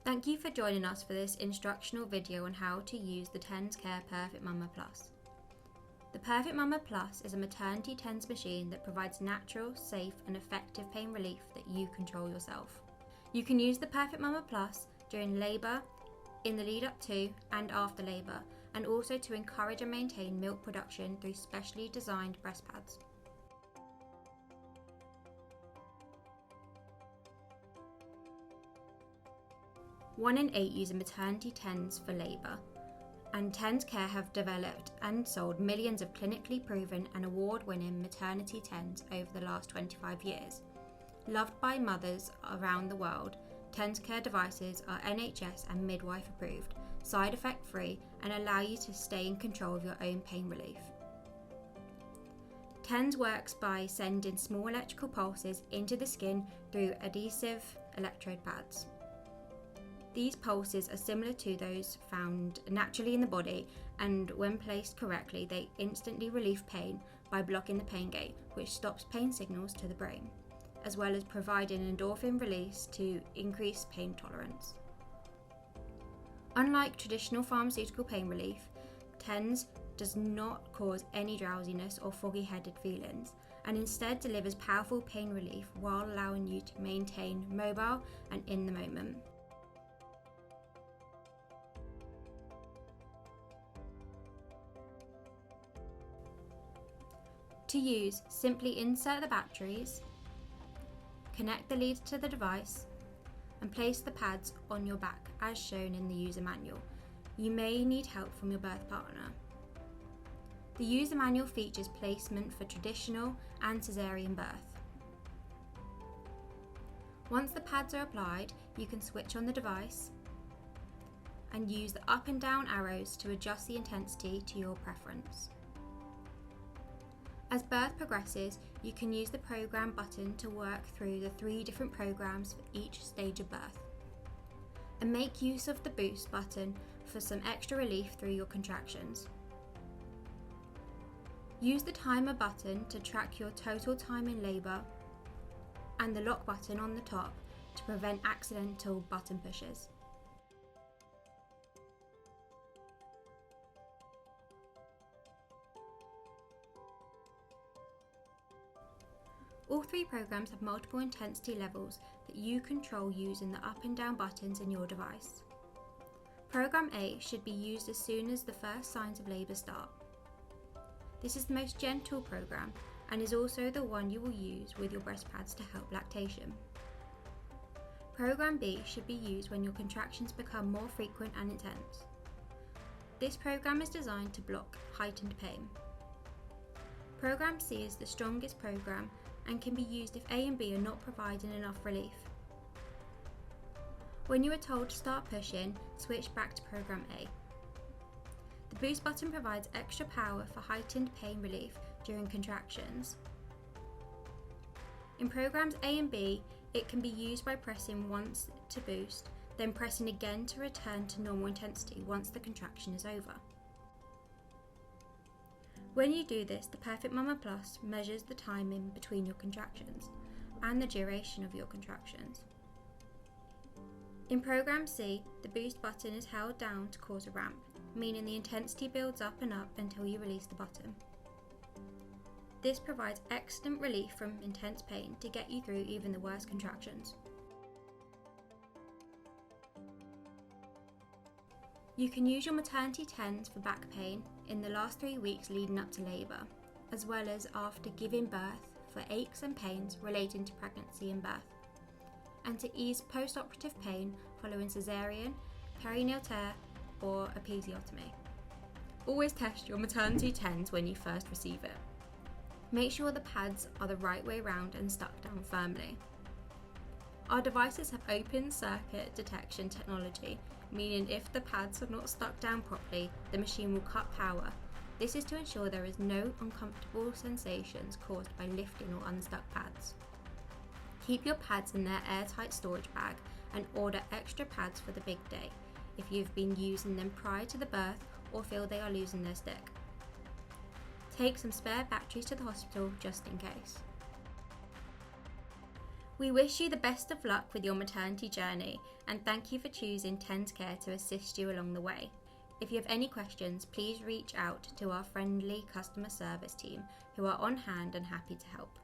Thank you for joining us for this instructional video on how to use the TensCare Perfect Mama Plus. The Perfect Mama Plus is a maternity TENS machine that provides natural, safe and effective pain relief that you control yourself. You can use the Perfect Mama Plus during labour, in the lead up to and after labour, and also to encourage and maintain milk production through specially designed breast pads. One in 8 use a maternity TENS for labour, and TensCare have developed and sold millions of clinically proven and award-winning maternity TENS over the last 25 years. Loved by mothers around the world, TensCare devices are NHS and midwife approved, side effect free, and allow you to stay in control of your own pain relief. TENS works by sending small electrical pulses into the skin through adhesive electrode pads. These pulses are similar to those found naturally in the body, and when placed correctly, they instantly relieve pain by blocking the pain gate, which stops pain signals to the brain, as well as providing endorphin release to increase pain tolerance. Unlike traditional pharmaceutical pain relief, TENS does not cause any drowsiness or foggy-headed feelings, and instead delivers powerful pain relief while allowing you to maintain mobile and in the moment. To use, simply insert the batteries, connect the lead to the device, and place the pads on your back as shown in the user manual. You may need help from your birth partner. The user manual features placement for traditional and caesarean birth. Once the pads are applied, you can switch on the device and use the up and down arrows to adjust the intensity to your preference. As birth progresses, you can use the program button to work through the 3 different programs for each stage of birth. And make use of the boost button for some extra relief through your contractions. Use the timer button to track your total time in labour, and the lock button on the top to prevent accidental button pushes. All 3 programs have multiple intensity levels that you control using the up and down buttons in your device. Program A should be used as soon as the first signs of labour start. This is the most gentle program and is also the one you will use with your breast pads to help lactation. Program B should be used when your contractions become more frequent and intense. This program is designed to block heightened pain. Program C is the strongest program and can be used if A and B are not providing enough relief. When you are told to start pushing, switch back to Program A. The boost button provides extra power for heightened pain relief during contractions. In Programs A and B, it can be used by pressing once to boost, then pressing again to return to normal intensity once the contraction is over. When you do this, the Perfect Mama Plus measures the timing between your contractions and the duration of your contractions. In Program C, the boost button is held down to cause a ramp, meaning the intensity builds up and up until you release the button. This provides excellent relief from intense pain to get you through even the worst contractions. You can use your maternity TENS for back pain in the last 3 weeks leading up to labour, as well as after giving birth for aches and pains relating to pregnancy and birth, and to ease post-operative pain following caesarean, perineal tear, or episiotomy. Always test your maternity TENS when you first receive it. Make sure the pads are the right way round and stuck down firmly. Our devices have open circuit detection technology, meaning if the pads are not stuck down properly, the machine will cut power. This is to ensure there is no uncomfortable sensations caused by lifting or unstuck pads. Keep your pads in their airtight storage bag and order extra pads for the big day if you've been using them prior to the birth or feel they are losing their stick. Take some spare batteries to the hospital just in case. We wish you the best of luck with your maternity journey and thank you for choosing TensCare to assist you along the way. If you have any questions, please reach out to our friendly customer service team who are on hand and happy to help.